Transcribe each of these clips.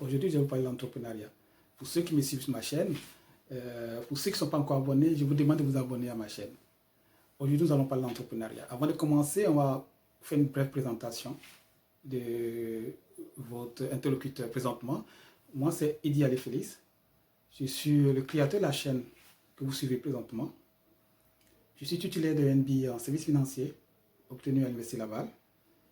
Aujourd'hui, je vais vous parler de l'entrepreneuriat. Pour ceux qui me suivent sur ma chaîne, pour ceux qui ne sont pas encore abonnés, je vous demande de vous abonner à ma chaîne. Aujourd'hui, nous allons parler de l'entrepreneuriat. Avant de commencer, on va faire une brève présentation de votre interlocuteur présentement. Moi, c'est Idi Ali Félix. Je suis le créateur de la chaîne que vous suivez présentement. Je suis titulaire de MBA en services financiers, obtenu à l'Université Laval.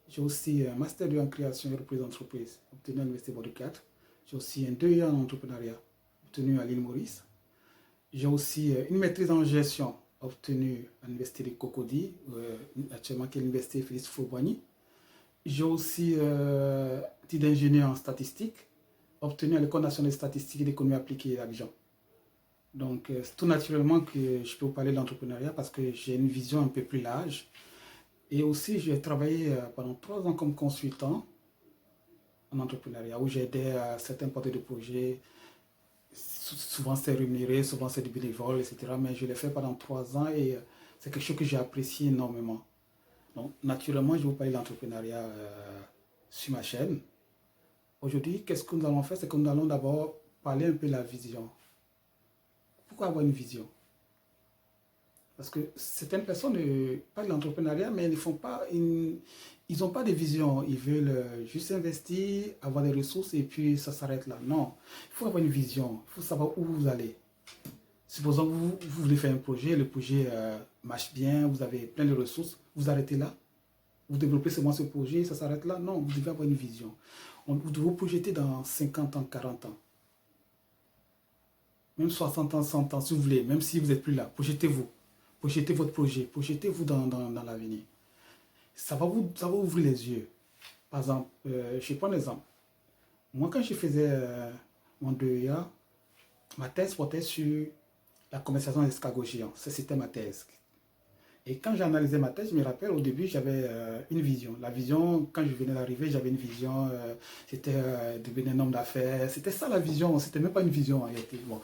J'ai aussi un Master 2 en création et reprise d'entreprise, obtenu à l'Université Bordeaux 4. J'ai aussi un 2 en entrepreneuriat, obtenu à l'île Maurice. J'ai aussi une maîtrise en gestion, obtenue à l'Université de Cocody, actuellement qui est l'Université Félix Houphouët-Boigny. J'ai aussi un titre d'ingénieur en statistique, obtenu à l'École nationale de statistique et d'économie appliquée à Abidjan. Donc, c'est tout naturellement que je peux vous parler de l'entrepreneuriat parce que j'ai une vision un peu plus large. Et aussi, j'ai travaillé pendant 3 ans comme consultant en entrepreneuriat où j'ai aidé à certains porteurs de projets. Souvent, c'est rémunéré, souvent, c'est du bénévole, etc. Mais je l'ai fait pendant 3 ans et c'est quelque chose que j'ai apprécié énormément. Donc, naturellement, je vais vous parler de l'entrepreneuriat sur ma chaîne. Aujourd'hui, qu'est-ce que nous allons faire? C'est que nous allons d'abord parler un peu de la vision. Pourquoi avoir une vision? Parce que certaines personnes parlent de l'entrepreneuriat, mais ils n'ont pas de vision. Ils veulent juste investir, avoir des ressources et puis ça s'arrête là. Non, il faut avoir une vision. Il faut savoir où vous allez. Supposons que vous voulez faire un projet, le projet marche bien, vous avez plein de ressources, vous arrêtez là. Vous développez seulement ce projet, ça s'arrête là. Non, vous devez avoir une vision. Vous devez vous projeter dans 50 ans, 40 ans. Même 60 ans, 100 ans, si vous voulez, même si vous n'êtes plus là, projetez-vous. Projetez votre projet, projetez-vous dans l'avenir. Ça va vous ouvrir les yeux. Par exemple, je prends un exemple. Moi, quand je faisais mon 2A, ma thèse portait sur la commercialisation d'escargots géants. C'était ma thèse. Et quand j'ai analysé ma thèse, je me rappelle, au début, j'avais une vision. La vision, quand je venais d'arriver, j'avais une vision, c'était devenir un homme d'affaires. C'était ça la vision, c'était même pas une vision en réalité. Bon.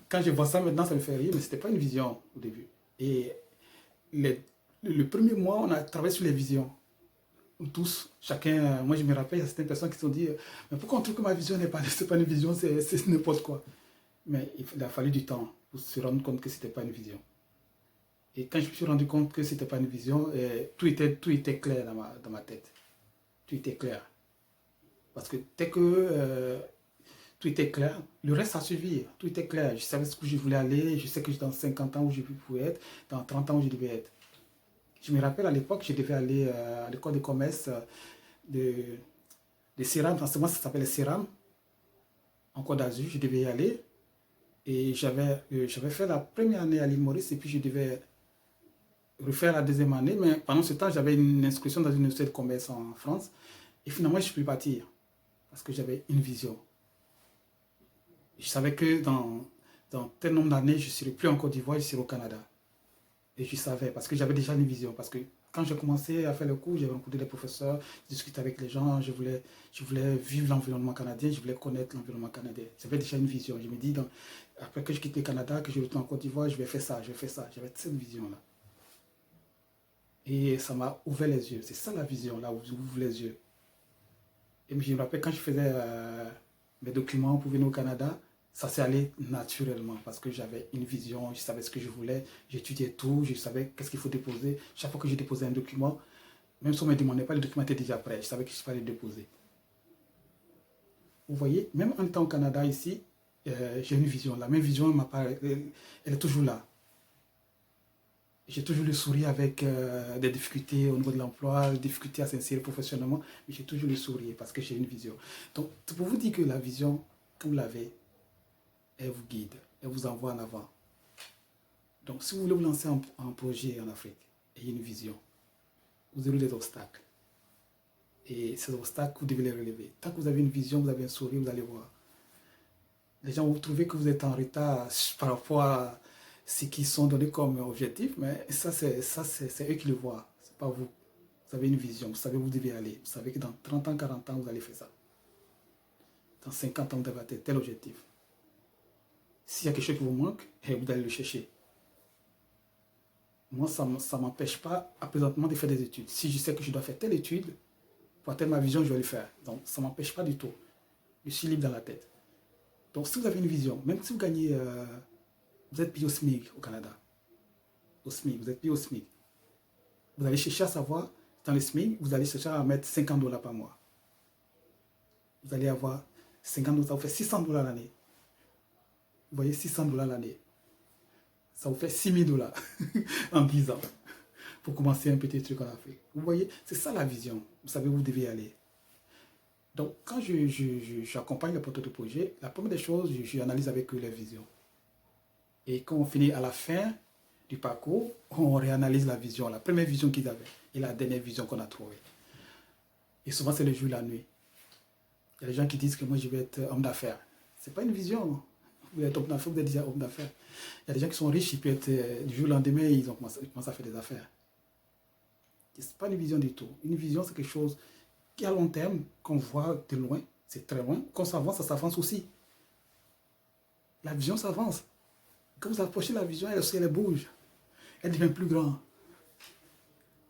Quand je vois ça maintenant, ça me fait rire, mais c'était pas une vision au début. Et le premier mois, on a travaillé sur les visions. Tous, chacun, moi je me rappelle, il y a certaines personnes qui se sont dit, mais pourquoi on trouve que ma vision n'est pas, c'est pas une vision, c'est n'importe quoi. Mais il a fallu du temps pour se rendre compte que c'était pas une vision. Et quand je me suis rendu compte que c'était pas une vision, tout était clair dans ma tête. Tout était clair. Parce que dès que tout était clair, le reste a suivi. Tout était clair. Je savais ce que je voulais aller, je sais que dans 50 ans où je pouvais être, dans 30 ans où je devais être. Je me rappelle à l'époque, je devais aller à l'école de commerce de CERAM, en ce moment ça s'appelle CERAM, en Côte d'Azur, je devais y aller. Et j'avais fait la première année à l'île Maurice et puis je devais refaire la deuxième année, mais pendant ce temps, j'avais une inscription dans une université de commerce en France. Et finalement, je ne peux partir parce que j'avais une vision. Je savais que dans tel nombre d'années, je ne serai plus en Côte d'Ivoire, je serai au Canada. Et je savais parce que j'avais déjà une vision. Parce que quand j'ai commencé à faire le cours, j'avais rencontré des professeurs, discuté avec les gens, je voulais vivre l'environnement canadien, je voulais connaître l'environnement canadien. J'avais déjà une vision. Je me dis, après que je quitte le Canada, que je retourne en Côte d'Ivoire, je vais faire ça, je vais faire ça. J'avais cette vision-là. Et ça m'a ouvert les yeux. C'est ça la vision, là où vous ouvrez les yeux. Et je me rappelle quand je faisais mes documents pour venir au Canada, ça s'est allé naturellement parce que j'avais une vision, je savais ce que je voulais, j'étudiais tout, je savais qu'est-ce qu'il faut déposer. Chaque fois que j'ai déposé un document, même si on ne me demandait pas, le document était déjà prêt, je savais qu'il fallait le déposer. Vous voyez, même en étant au Canada ici, j'ai une vision. La même vision, elle est toujours là. J'ai toujours le sourire avec des difficultés au niveau de l'emploi, des difficultés à s'insérer professionnellement, mais j'ai toujours le sourire parce que j'ai une vision. Donc, c'est pour vous dire que la vision, quand vous l'avez, elle vous guide, elle vous envoie en avant. Donc, si vous voulez vous lancer un projet en Afrique, ayez une vision. Vous aurez des obstacles. Et ces obstacles, vous devez les relever. Tant que vous avez une vision, vous avez un sourire, vous allez voir. Les gens vont trouver que vous êtes en retard par rapport à ce qui sont donnés comme objectif, mais ça c'est eux qui le voient, c'est pas vous. Vous avez une vision, vous savez où vous devez aller, vous savez que dans 30 ans, 40 ans, vous allez faire ça. Dans 50 ans, vous devez atteindre tel objectif. S'il y a quelque chose qui vous manque, vous allez le chercher. Moi, ça ne m'empêche pas, à présentement, de faire des études. Si je sais que je dois faire telle étude, pour atteindre ma vision, je vais le faire. Donc, ça ne m'empêche pas du tout. Je suis libre dans la tête. Donc, si vous avez une vision, même si vous gagnez, vous êtes payé au SMIC au Canada, au SMIC, vous êtes payé au SMIC. Vous allez chercher à savoir, dans le SMIC, vous allez chercher à mettre 50 dollars par mois. Vous allez avoir 50 dollars, ça vous fait 600 dollars l'année. Vous voyez, 600 dollars l'année. Ça vous fait 6 000 dollars en 10 ans pour commencer un petit truc en Afrique. Vous voyez, c'est ça la vision. Vous savez où vous devez aller. Donc, quand j'accompagne les porteurs de projet, la première des choses, je analyse avec eux les visions. Et quand on finit à la fin du parcours, on réanalyse la vision, la première vision qu'ils avaient et la dernière vision qu'on a trouvée. Et souvent, c'est le jour et la nuit. Il y a des gens qui disent que moi, je vais être homme d'affaires. Ce n'est pas une vision. Vous êtes homme d'affaires, vous êtes déjà homme d'affaires. Il y a des gens qui sont riches, ils peuvent être, du jour au lendemain, ils commencent à faire des affaires. Ce n'est pas une vision du tout. Une vision, c'est quelque chose qui est à long terme, qu'on voit de loin, c'est très loin. Quand ça s'avance aussi. La vision s'avance. Quand vous approchez la vision, elle bouge. Elle devient plus grande.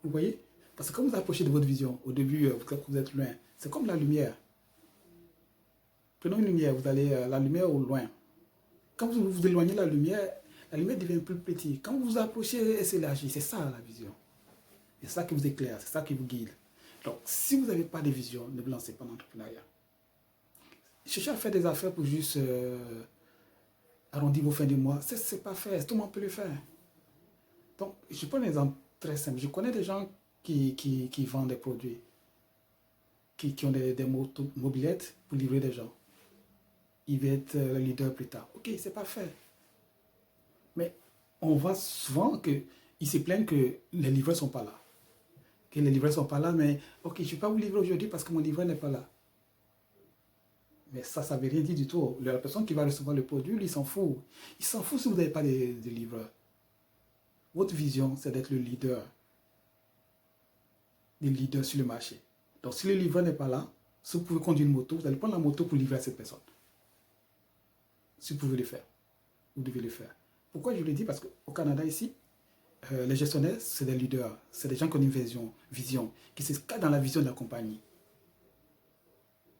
Vous voyez? Parce que quand vous approchez de votre vision, au début, vous êtes loin. C'est comme la lumière. Prenons une lumière, vous allez la lumière au loin. Quand vous vous éloignez de la lumière devient plus petite. Quand vous vous approchez, elle s'élargit. C'est ça la vision. C'est ça qui vous éclaire, c'est ça qui vous guide. Donc, si vous n'avez pas de vision, ne vous lancez pas dans l'entrepreneuriat. Cherchez à faire des affaires pour juste arrondir vos fins de mois. C'est pas fait, tout le monde peut le faire. Donc, je prends un exemple très simple. Je connais des gens qui vendent des produits, qui ont des mobilettes pour livrer des gens. Ils vont être le leader plus tard. Ok, c'est pas fait. Mais on voit souvent qu'ils se plaignent que les livreurs ne sont pas là. Que les livreurs ne sont pas là, mais ok, je ne vais pas vous livrer aujourd'hui parce que mon livreur n'est pas là. Mais ça ne veut rien dire du tout. La personne qui va recevoir le produit, lui, il s'en fout. Il s'en fout si vous n'avez pas de livreur. Votre vision, c'est d'être le leader. Le leader sur le marché. Donc, si le livreur n'est pas là, si vous pouvez conduire une moto, vous allez prendre la moto pour livrer à cette personne. Si vous pouvez le faire, vous devez le faire. Pourquoi je le dis? Parce qu'au Canada, ici, les gestionnaires, c'est des leaders. C'est des gens qui ont une vision, qui se cadrent dans la vision de la compagnie.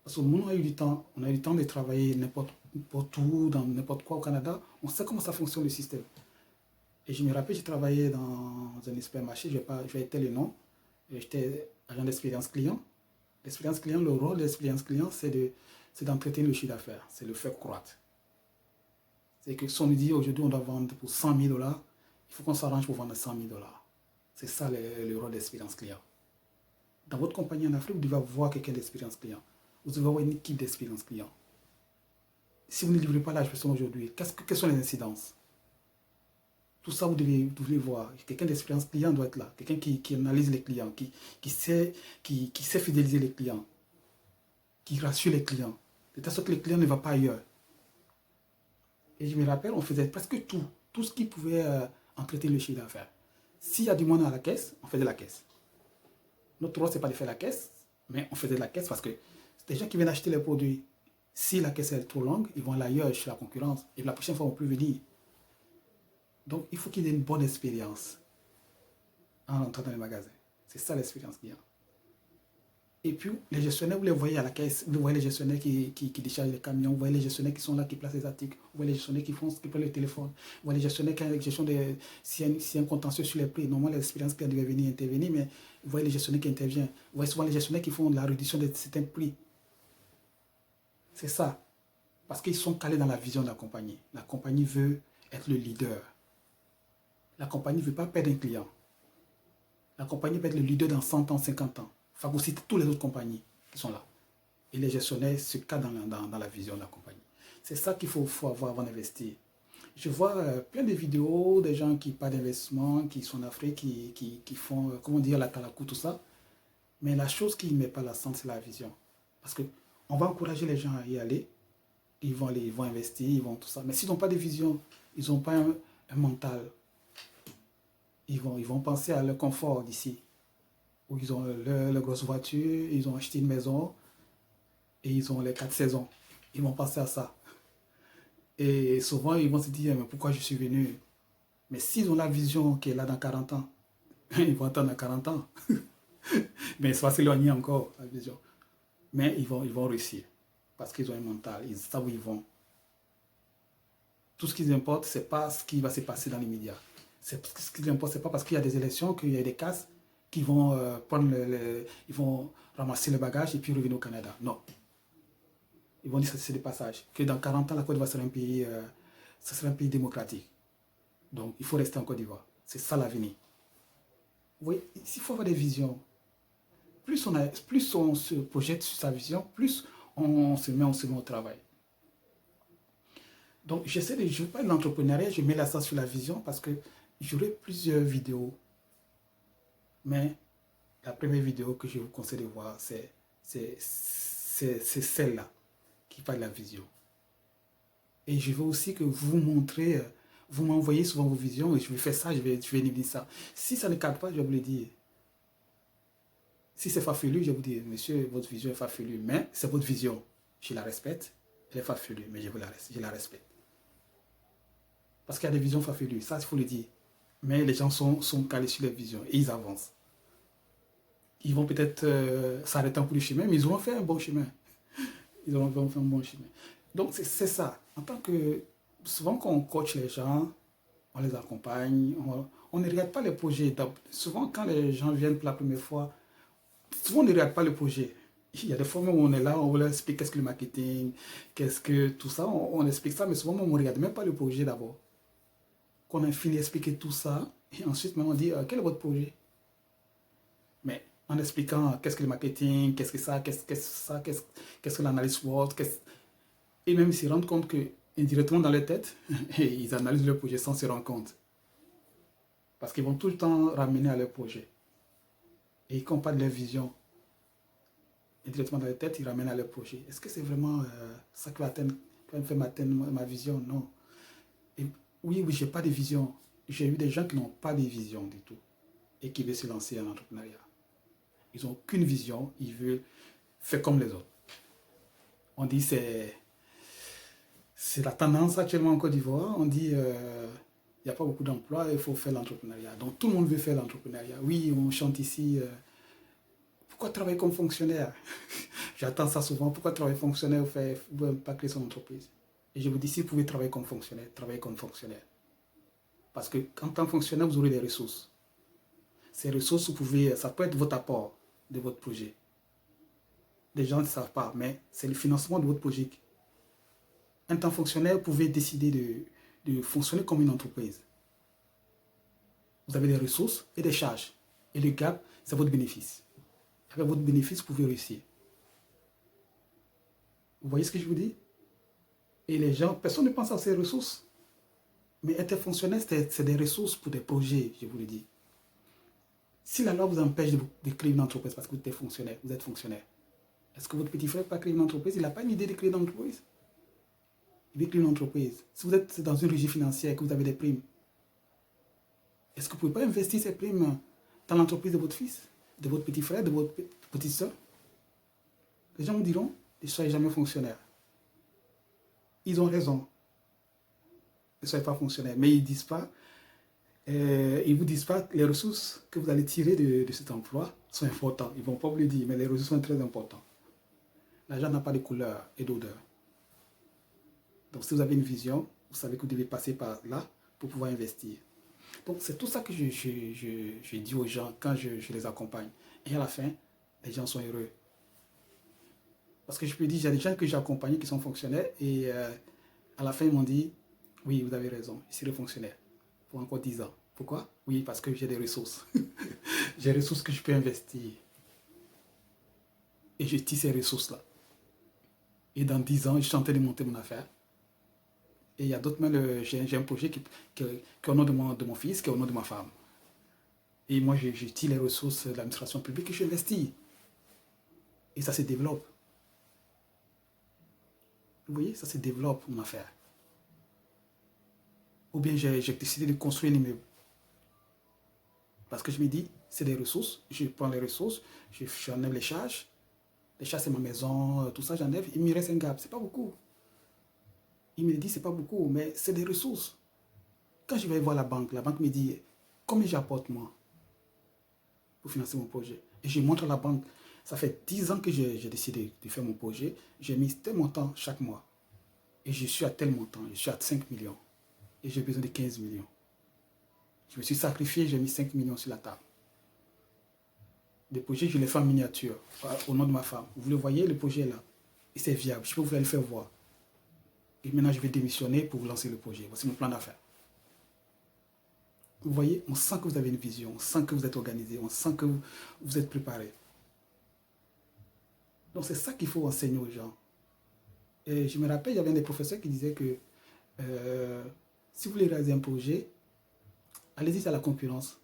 Parce que nous, on a eu du temps de travailler n'importe où, dans n'importe quoi au Canada. On sait comment ça fonctionne le système. Et je me rappelle, j'ai travaillé dans un supermarché, je vais étaler le nom. J'étais agent d'expérience client. L'expérience client, le rôle de l'expérience client, c'est d'entretenir le chiffre d'affaires, c'est le faire croître. C'est que si on nous dit aujourd'hui on doit vendre pour 100 000 dollars, il faut qu'on s'arrange pour vendre 100 000 dollars. C'est ça le rôle d'expérience client. Dans votre compagnie en Afrique, vous devez avoir quelqu'un d'expérience client. Vous devez avoir une équipe d'expérience client. Si vous ne livrez pas la personne aujourd'hui, quelles sont les incidences? Tout ça, vous devez voir. Quelqu'un d'expérience client doit être là. Quelqu'un qui analyse les clients, qui sait fidéliser les clients, qui rassure les clients, de telle sorte que les clients ne vont pas ailleurs. Et je me rappelle, on faisait presque tout ce qui pouvait entretenir le chiffre d'affaires. S'il y a du monde à la caisse, on faisait la caisse. Notre rôle, ce n'est pas de faire la caisse, mais on faisait la caisse parce que c'est des gens qui viennent acheter les produits. Si la caisse est trop longue, ils vont aller ailleurs chez la concurrence. Et la prochaine fois, on ne peut plus venir. Donc, il faut qu'il ait une bonne expérience en entrant dans les magasins. C'est ça l'expérience client. Et puis, les gestionnaires, vous les voyez à la caisse, vous voyez les gestionnaires qui déchargent les camions, vous voyez les gestionnaires qui sont là, qui placent les articles, vous voyez les gestionnaires qui prennent le téléphone, vous voyez les gestionnaires qui ont la gestion s'il y a un contentieux sur les prix. Normalement, l'expérience client devait venir intervenir, mais vous voyez les gestionnaires qui interviennent. Vous voyez souvent les gestionnaires qui font la réduction de certains prix. C'est ça. Parce qu'ils sont calés dans la vision de la compagnie. La compagnie veut être le leader. La compagnie ne veut pas perdre un client. La compagnie peut être le leader dans 100 ans, 50 ans. Phagocyter toutes les autres compagnies qui sont là. Et les gestionnaires se cadrent dans la vision de la compagnie. C'est ça qu'il faut avoir avant d'investir. Je vois plein de vidéos des gens qui parlent d'investissement, qui sont en Afrique, qui font, comment dire, la talakou, tout ça. Mais la chose qui ne met pas l'accent, c'est la vision. Parce qu'on va encourager les gens à y aller. Ils vont investir, ils vont tout ça. Mais s'ils n'ont pas de vision, ils n'ont pas un mental. Ils vont penser à leur confort d'ici. Où ils ont leur grosse voiture, ils ont acheté une maison et ils ont les 4 saisons. Ils vont penser à ça. Et souvent, ils vont se dire, mais pourquoi je suis venu? Mais s'ils ont la vision qui est là dans 40 ans, ils vont attendre à 40 ans. Mais ça va s'éloigner encore, la vision. Mais ils vont réussir. parce qu'ils ont un mental, ils savent où ils vont. Tout ce qui les importe, ce n'est pas ce qui va se passer dans les médias. Ce qui les importe, ce n'est pas parce qu'il y a des élections, qu'il y a des casses qui vont ils vont ramasser le bagage et puis revenir au Canada. Non. Ils vont dire que c'est des passages. Que dans 40 ans, la Côte d'Ivoire sera ça sera un pays démocratique. Donc, il faut rester en Côte d'Ivoire. C'est ça l'avenir. Vous voyez, il faut avoir des visions. Plus on se projette sur sa vision, plus on se met au travail. Donc, je ne veux pas de l'entrepreneuriat, je mets l'accent sur la vision parce que j'aurai plusieurs vidéos. Mais la première vidéo que je vous conseille de voir, c'est celle-là qui parle de la vision. Et je veux aussi que vous montrez, vous m'envoyez souvent vos visions et je vais faire ça, je vais dire ça. Si ça ne cadre pas, je vais vous le dire. Si c'est farfelu, je vais vous dire, monsieur, votre vision est farfelue, mais c'est votre vision. Je la respecte, elle est farfelue, mais je la respecte. Parce qu'il y a des visions farfelues, ça il faut le dire. Mais les gens sont calés sur les visions et ils avancent. Ils vont peut-être s'arrêter en bout du chemin, mais ils auront fait un bon chemin. Ils auront fait un bon chemin. Donc c'est ça. En tant que, souvent quand on coach les gens, on les accompagne, on ne regarde pas les projets. Souvent quand les gens viennent pour la première fois, souvent on ne regarde pas le projet. Il y a des fois où on est là, on leur explique qu'est-ce que le marketing, qu'est-ce que tout ça, on explique ça, mais souvent on ne regarde même pas le projet d'abord. Quand on a fini d'expliquer tout ça, et ensuite on dit quel est votre projet? Mais en expliquant qu'est-ce que le marketing, qu'est-ce que ça, qu'est-ce que l'analyse SWOT, et même ils se rendent compte que indirectement dans leur tête, ils analysent leur projet sans se rendre compte. Parce qu'ils vont tout le temps ramener à leur projet. Et ils comparent leur vision. Indirectement dans leur tête, ils ramènent à leur projet. Est-ce que c'est vraiment ça qui va me faire atteindre ma vision? Non. Et oui, j'ai pas de vision. J'ai eu des gens qui n'ont pas de vision du tout et qui veulent se lancer en entrepreneuriat. Ils n'ont aucune vision, ils veulent faire comme les autres. On dit c'est la tendance actuellement en Côte d'Ivoire. On dit il n'y a pas beaucoup d'emplois, il faut faire l'entrepreneuriat. Donc tout le monde veut faire l'entrepreneuriat. Oui, on chante ici. Pourquoi travailler comme fonctionnaire? J'attends ça souvent. Pourquoi travailler fonctionnaire ou ne pas créer son entreprise? Et je vous dis, si vous pouvez travailler comme fonctionnaire, travaillez comme fonctionnaire. Parce que en tant que fonctionnaire, vous aurez des ressources. Ces ressources, ça peut être votre apport de votre projet. Les gens ne savent pas, mais c'est le financement de votre projet. En tant que fonctionnaire, vous pouvez décider de fonctionner comme une entreprise. Vous avez des ressources et des charges. Et le gap, c'est votre bénéfice. Avec votre bénéfice, vous pouvez réussir. Vous voyez ce que je vous dis? Et les gens, personne ne pense à ces ressources. Mais être fonctionnaire, c'est des ressources pour des projets, je vous le dis. Si la loi vous empêche de créer une entreprise parce que vous êtes fonctionnaire, est-ce que votre petit frère peut créer une entreprise? Il n'a pas une idée de créer une entreprise. Il veut créer une entreprise. Si vous êtes dans une régie financière et que vous avez des primes, est-ce que vous ne pouvez pas investir ces primes dans l'entreprise de votre fils, de votre petit frère, de votre petite soeur? Les gens vous diront, ne soyez jamais fonctionnaire. Ils ont raison. Ne soyez pas fonctionnaire. Mais ils ne vous disent pas que les ressources que vous allez tirer de cet emploi sont importantes. Ils ne vont pas vous le dire, mais les ressources sont très importantes. L'argent n'a pas de couleur et d'odeur. Donc si vous avez une vision, vous savez que vous devez passer par là pour pouvoir investir. Donc c'est tout ça que je dis aux gens quand je les accompagne. Et à la fin, les gens sont heureux. Parce que je peux dire, il y a des gens que j'ai accompagnés qui sont fonctionnaires et à la fin ils m'ont dit, oui, vous avez raison, je serai fonctionnaire pour encore 10 ans. Pourquoi? Oui, parce que j'ai des ressources. J'ai des ressources que je peux investir. Et je tisse ces ressources-là. Et dans 10 ans, je suis en train de monter mon affaire. Et il y a d'autres, j'ai un projet qui est au nom de mon fils, qui est au nom de ma femme. Et moi, je tire les ressources de l'administration publique et je investis. Et ça se développe. Vous voyez, ça se développe, mon affaire. Ou bien j'ai décidé de construire un immeuble. Parce que je me dis, c'est des ressources, je prends les ressources, j'enlève les charges. Les charges, c'est ma maison, tout ça, j'enlève. Il me reste un gap, c'est pas beaucoup. Il me dit, c'est pas beaucoup, mais c'est des ressources. Quand je vais voir la banque me dit, combien j'apporte moi pour financer mon projet? Et je montre à la banque, Ça fait 10 ans que j'ai décidé de faire mon projet. J'ai mis tel montant chaque mois. Et je suis à tel montant. Je suis à 5 millions. Et j'ai besoin de 15 millions. Je me suis sacrifié, j'ai mis 5 millions sur la table. Le projet, je l'ai fait en miniature, au nom de ma femme. Vous le voyez, le projet est là. Et c'est viable. Je peux vous le faire voir. Et maintenant, je vais démissionner pour vous lancer le projet. Voici mon plan d'affaires. Vous voyez, on sent que vous avez une vision, on sent que vous êtes organisé, on sent que vous êtes préparé. Donc, c'est ça qu'il faut enseigner aux gens. Et je me rappelle, il y avait un des professeurs qui disait que si vous voulez réaliser un projet, allez-y à la concurrence,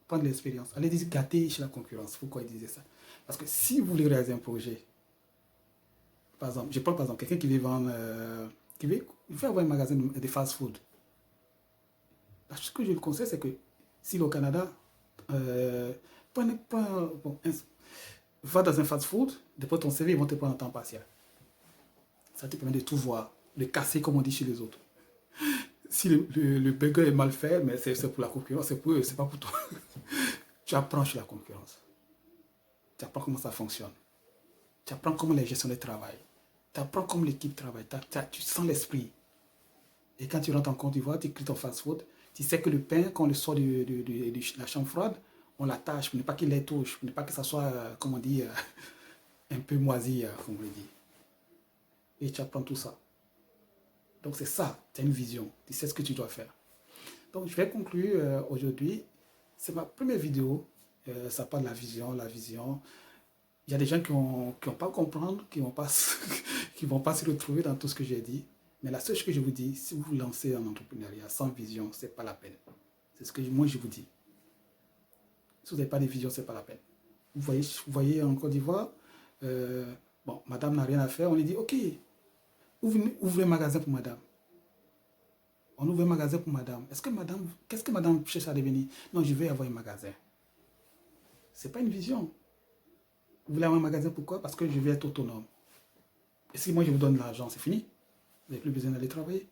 prendre l'expérience, allez-y gâter chez la concurrence. Pourquoi il disait ça? Parce que si vous voulez réaliser un projet, par exemple, je prends par exemple quelqu'un qui veut vendre, il veut avoir un magasin de fast-food. Ce que je le conseille, c'est que s'il est au Canada, va dans un fast-food, depuis ton CV, ils vont te prendre en temps partiel. Ça te permet de tout voir, de casser comme on dit chez les autres. Si le burger est mal fait, mais c'est pour la concurrence, c'est pour eux, c'est pas pour toi. Tu apprends sur la concurrence. Tu apprends comment ça fonctionne. Tu apprends comment les gestionnaires travaillent. Tu apprends comment l'équipe travaille. Tu sens l'esprit. Et quand tu rentres en Côte d'Ivoire, tu crées ton fast-food. Tu sais que le pain, quand on le sort de la chambre froide, on l'attache pour ne pas qu'il les touche, pour ne pas que ça soit, comme on dit, un peu moisi, comme on le dit. Et tu apprends tout ça. Donc c'est ça, tu as une vision, tu sais ce que tu dois faire. Donc je vais conclure aujourd'hui. C'est ma première vidéo. Ça parle de la vision, la vision. Il y a des gens qui vont pas comprendre, qui vont pas, qui vont pas se retrouver dans tout ce que j'ai dit. Mais la seule chose que je vous dis, si vous vous lancez en entrepreneuriat sans vision, c'est pas la peine. C'est ce que moi je vous dis. Si vous n'avez pas de vision, c'est pas la peine. Vous voyez en Côte d'Ivoire, bon, madame n'a rien à faire, on lui dit, ok, ouvrez un magasin pour madame. On ouvre un magasin pour madame. Qu'est-ce que madame cherche à devenir? Non, je vais avoir un magasin. Ce n'est pas une vision. Vous voulez avoir un magasin, pourquoi? Parce que je vais être autonome. Et si moi je vous donne l'argent, c'est fini. Vous n'avez plus besoin d'aller travailler.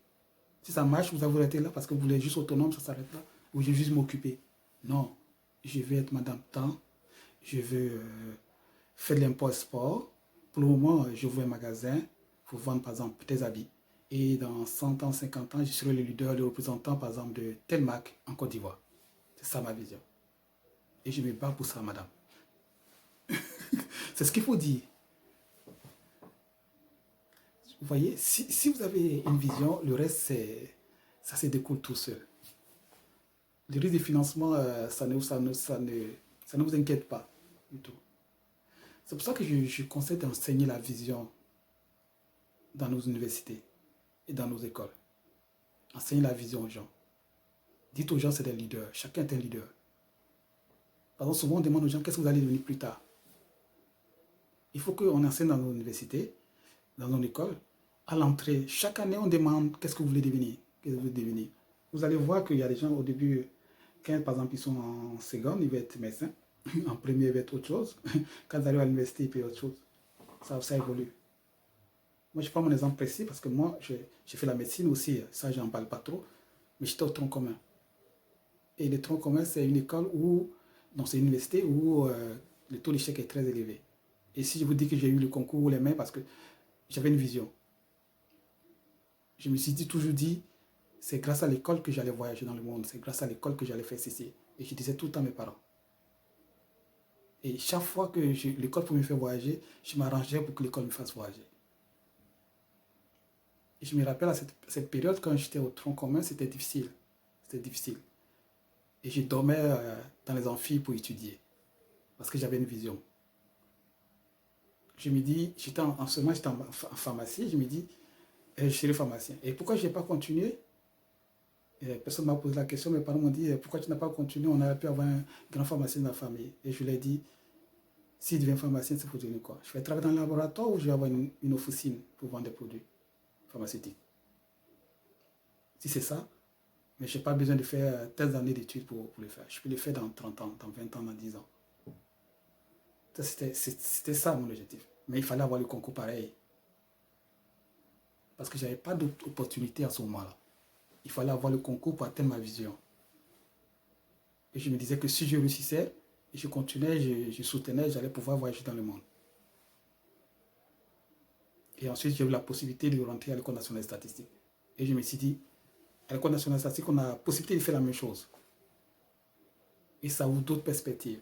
Si ça marche, vous avez arrêté là parce que vous voulez juste autonome, ça s'arrête là. Ou je vais juste m'occuper. Non, je vais être madame temps. Je veux faire de l'import-export. Pour le moment, je ouvre un magasin pour vendre par exemple tes habits. Et dans 100 ans, 50 ans, je serai le leader, le représentant par exemple de telle marque en Côte d'Ivoire. C'est ça ma vision. Et je me bats pour ça, madame. C'est ce qu'il faut dire. Vous voyez, si vous avez une vision, le reste, ça se découle tout seul. Le risque de financement, ça ne vous inquiète pas du tout. C'est pour ça que je conseille d'enseigner la vision dans nos universités et dans nos écoles. Enseignez la vision aux gens. Dites aux gens c'est des leaders. Chacun est un leader. Par exemple, souvent on demande aux gens qu'est-ce que vous allez devenir plus tard. Il faut qu'on enseigne dans nos universités, dans nos écoles. À l'entrée, chaque année on demande qu'est-ce que vous voulez devenir. Qu'est-ce que vous voulez devenir. Vous allez voir qu'il y a des gens au début, quand par exemple ils sont en seconde, ils vont être médecins. En premier, ils vont être autre chose. Quand ils arrivent à l'université, ils peuvent autre chose. Ça évolue. Moi, je prends mon exemple précis parce que moi, j'ai fait la médecine aussi. Ça, je n'en parle pas trop. Mais j'étais au tronc commun. Et le tronc commun, c'est une école où, donc c'est une université où le taux d'échec est très élevé. Et si je vous dis que j'ai eu le concours les mains parce que j'avais une vision. Je me suis toujours dit, c'est grâce à l'école que j'allais voyager dans le monde. C'est grâce à l'école que j'allais faire ceci. Et je disais tout le temps à mes parents. Et chaque fois que l'école pour me faire voyager, je m'arrangeais pour que l'école me fasse voyager. Et je me rappelle à cette période, quand j'étais au tronc commun, c'était difficile. C'était difficile. Et je dormais dans les amphis pour étudier. Parce que j'avais une vision. Je me dis, j'étais en pharmacie, je me dis, je serai pharmacien. Et pourquoi je n'ai pas continué? Personne ne m'a posé la question, mes parents m'ont dit, pourquoi tu n'as pas continué? On aurait pu avoir un grand pharmacien dans la famille. Et je lui ai dit, s'il devient pharmacien, c'est pour devenir quoi? Je vais travailler dans un laboratoire ou je vais avoir une officine pour vendre des produits pharmaceutiques. Si c'est ça, mais je n'ai pas besoin de faire telles années d'études pour le faire. Je peux le faire dans 30 ans, dans 20 ans, dans 10 ans. C'était ça mon objectif. Mais il fallait avoir le concours pareil. Parce que je n'avais pas d'autre opportunité à ce moment-là. Il fallait avoir le concours pour atteindre ma vision. Et je me disais que si je réussissais, et je continuais, je soutenais, j'allais pouvoir voyager dans le monde. Et ensuite, j'ai eu la possibilité de rentrer à l'École nationale de statistique. Et je me suis dit, à l'École nationale de statistique, on a la possibilité de faire la même chose. Et ça ouvre d'autres perspectives.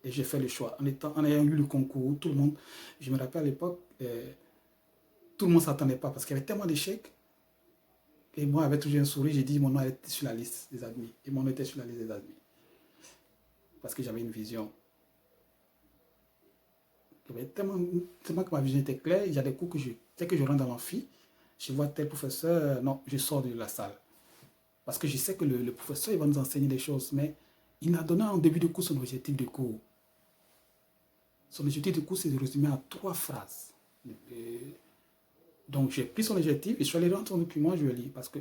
Et j'ai fait le choix. En ayant eu le concours, tout le monde, je me rappelle à l'époque, tout le monde ne s'attendait pas parce qu'il y avait tellement d'échecs. Et moi, avec toujours un sourire, j'ai dit mon nom était sur la liste des admis. Et mon nom était sur la liste des admis. Parce que j'avais une vision. Tellement que ma vision était claire. Il y a des cours que dès que je rentre dans l'amphi, je vois tel professeur, non, je sors de la salle. Parce que je sais que le professeur, il va nous enseigner des choses, mais il m'a donné en début de cours son objectif de cours. Son objectif de cours, c'est de résumer en 3 phrases. Donc, j'ai pris son objectif et je suis allé dans son document, je le lis. Parce que,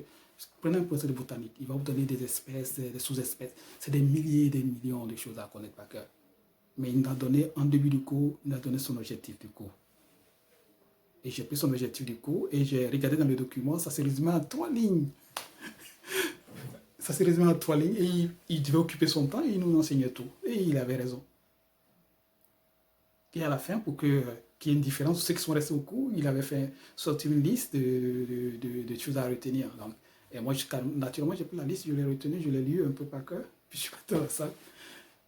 prenez un professeur de botanique, il va vous donner des espèces, des sous-espèces. C'est des milliers et des millions de choses à connaître par cœur. Mais il m'a donné, en début du cours, il m'a donné son objectif du cours. Et j'ai pris son objectif du cours et j'ai regardé dans le document, ça s'est résumé en 3 lignes. Ça s'est résumé en 3 lignes et il devait occuper son temps et il nous enseignait tout. Et il avait raison. Et à la fin, pour qu'il y ait une différence, ceux qui sont restés au cours, il avait fait sortir une liste de choses à retenir. Donc, et moi, naturellement, j'ai pris la liste, je l'ai retenue, je l'ai lu un peu par cœur, puis je suis parti dans la salle.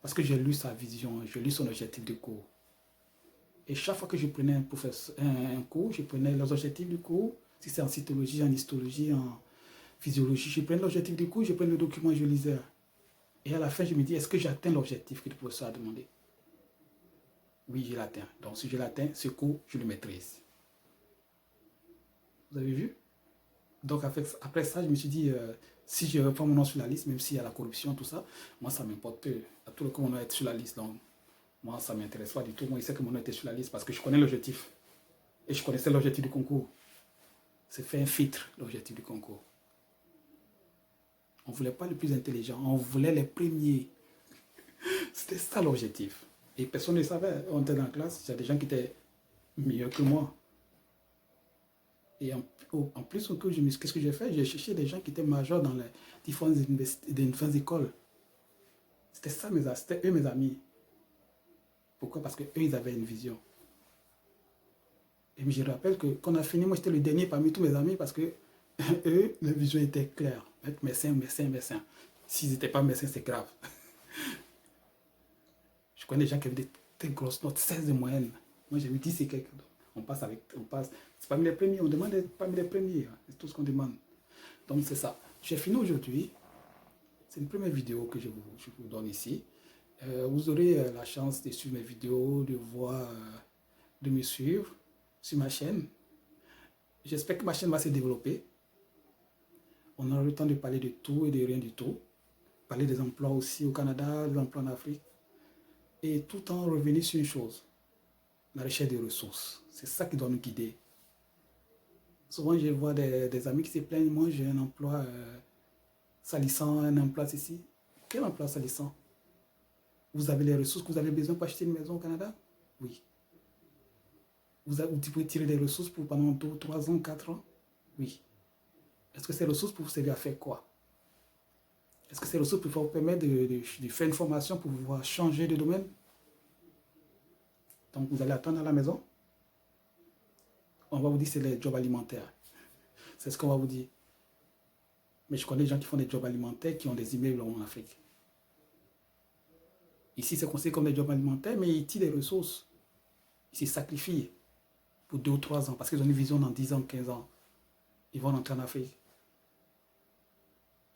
Parce que j'ai lu sa vision, j'ai lu son objectif de cours. Et chaque fois que je prenais un cours, je prenais les objectifs du cours, si c'est en cytologie, en histologie, en physiologie, je prenais l'objectif du cours, je prenais le document, je lisais. Et à la fin, je me dis, est-ce que j'atteins l'objectif que le professeur a demandé? Oui, je l'atteins. Donc, si je l'atteins, ce cours, je le maîtrise. Vous avez vu? Donc, après ça, je me suis dit, si je reprends mon nom sur la liste, même s'il y a la corruption, tout ça, moi, ça m'importe peu. À tout le coup, mon nom est sur la liste. Donc, moi, ça ne m'intéresse pas du tout. Moi, il sait que mon nom était sur la liste parce que je connais l'objectif. Et je connaissais l'objectif du concours. C'est faire un filtre, l'objectif du concours. On ne voulait pas les plus intelligents, on voulait les premiers. C'était ça l'objectif. Et personne ne savait. On était dans la classe, il y a des gens qui étaient meilleurs que moi. Et en plus, qu'est-ce que j'ai fait? J'ai cherché des gens qui étaient majeurs dans les différentes écoles. C'était ça, c'était eux mes amis. Pourquoi? Parce qu'eux, ils avaient une vision. Et je rappelle que quand on a fini, moi, j'étais le dernier parmi tous mes amis parce que eux, leur vision était claire. Être médecin, médecin, médecin. S'ils n'étaient pas médecins, c'est grave. Je connais des gens qui avaient des grosses notes, 16 de moyenne. Moi, j'ai eu 10 et quelques. On passe. C'est parmi les premiers, on demande d'être parmi les premiers. C'est tout ce qu'on demande. Donc, c'est ça. J'ai fini aujourd'hui. C'est une première vidéo que je vous donne ici. Vous aurez la chance de suivre mes vidéos, de me suivre sur ma chaîne. J'espère que ma chaîne va se développer. On aura le temps de parler de tout et de rien du tout. Parler des emplois aussi au Canada, des emplois en Afrique. Et tout en revenir sur une chose, la recherche des ressources. C'est ça qui doit nous guider. Souvent, je vois des amis qui se plaignent, moi j'ai un emploi salissant, un emploi ici. Quel emploi salissant? Vous avez les ressources que vous avez besoin pour acheter une maison au Canada? Oui. Vous pouvez tirer des ressources pour pendant 2, 3 ans, 4 ans? Oui. Est-ce que ces ressources pour vous servir à faire quoi? Est-ce que ces ressources peuvent vous permettre de faire une formation pour pouvoir changer de domaine? Donc vous allez attendre à la maison. On va vous dire que c'est les jobs alimentaires. C'est ce qu'on va vous dire. Mais je connais des gens qui font des jobs alimentaires qui ont des immeubles en Afrique. Ici, c'est considéré comme des jobs alimentaires, mais ils tirent des ressources. Ils se sacrifient pour 2 ou 3 ans parce qu'ils ont une vision dans 10 ans, 15 ans. Ils vont rentrer en Afrique.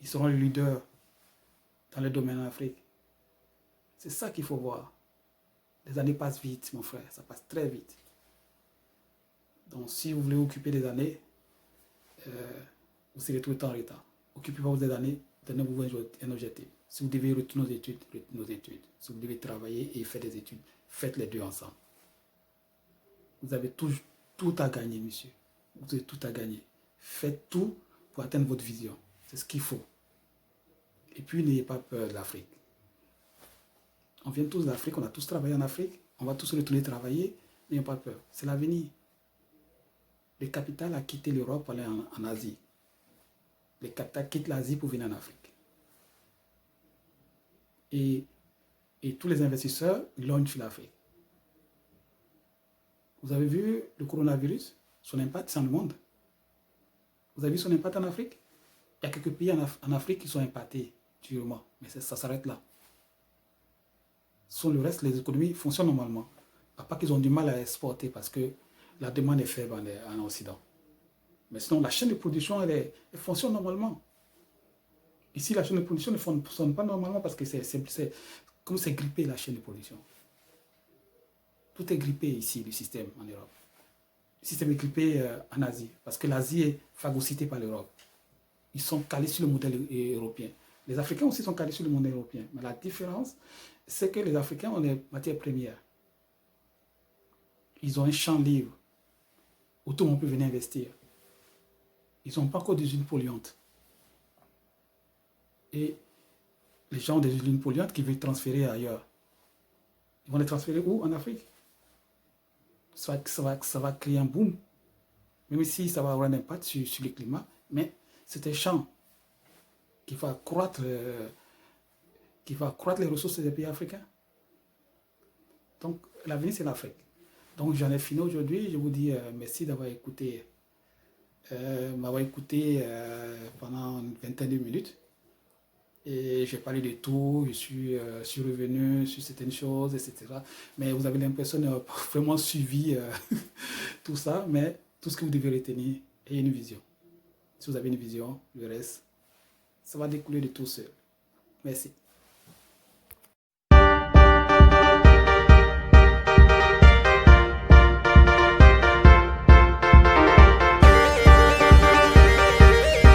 Ils seront les leaders dans le domaine en Afrique. C'est ça qu'il faut voir. Les années passent vite, mon frère. Ça passe très vite. Donc, si vous voulez occuper des années, vous serez tout le temps en retard. Occupez-vous des années, donnez-vous un objectif. Si vous devez retourner aux études, retenez aux études. Si vous devez travailler et faire des études, faites les deux ensemble. Vous avez tout à gagner, monsieur. Vous avez tout à gagner. Faites tout pour atteindre votre vision. C'est ce qu'il faut. Et puis, n'ayez pas peur de l'Afrique. On vient tous d'Afrique, on a tous travaillé en Afrique. On va tous retourner travailler. N'ayez pas peur. C'est l'avenir. Le capital a quitté l'Europe pour aller en Asie. Le capital quitte l'Asie pour venir en Afrique. Et tous les investisseurs lorgnent sur l'Afrique. Vous avez vu le coronavirus, son impact dans le monde. Vous avez vu son impact en Afrique? Il y a quelques pays en Afrique qui sont impactés durement, mais ça s'arrête là. Sur le reste, les économies fonctionnent normalement. À part qu'ils ont du mal à exporter parce que la demande est faible en Occident. Mais sinon, la chaîne de production, elle fonctionne normalement. Ici, la chaîne de production ne fonctionne pas normalement parce que comme c'est grippé, la chaîne de production. Tout est grippé ici, le système en Europe. Le système est grippé en Asie parce que l'Asie est phagocytée par l'Europe. Ils sont calés sur le modèle européen. Les Africains aussi sont calés sur le modèle européen. Mais la différence, c'est que les Africains ont des matières premières. Ils ont un champ libre où tout le monde peut venir investir. Ils n'ont pas encore d'usines polluantes. Et les gens ont des usines polluantes qui veulent transférer ailleurs. Ils vont les transférer où? En Afrique. Ça va créer un boom. Même si ça va avoir un impact sur le climat. Mais c'est un champ qui va accroître les ressources des pays africains. Donc, l'avenir, c'est l'Afrique. Donc, j'en ai fini aujourd'hui. Je vous dis merci d'avoir écouté, pendant une vingtaine de minutes. Et j'ai parlé de tout, je suis revenu sur certaines choses, etc. Mais vous avez l'impression de pas vraiment suivi tout ça, mais tout ce que vous devez retenir est une vision. Si vous avez une vision, le reste, ça va découler de tout seul. Merci.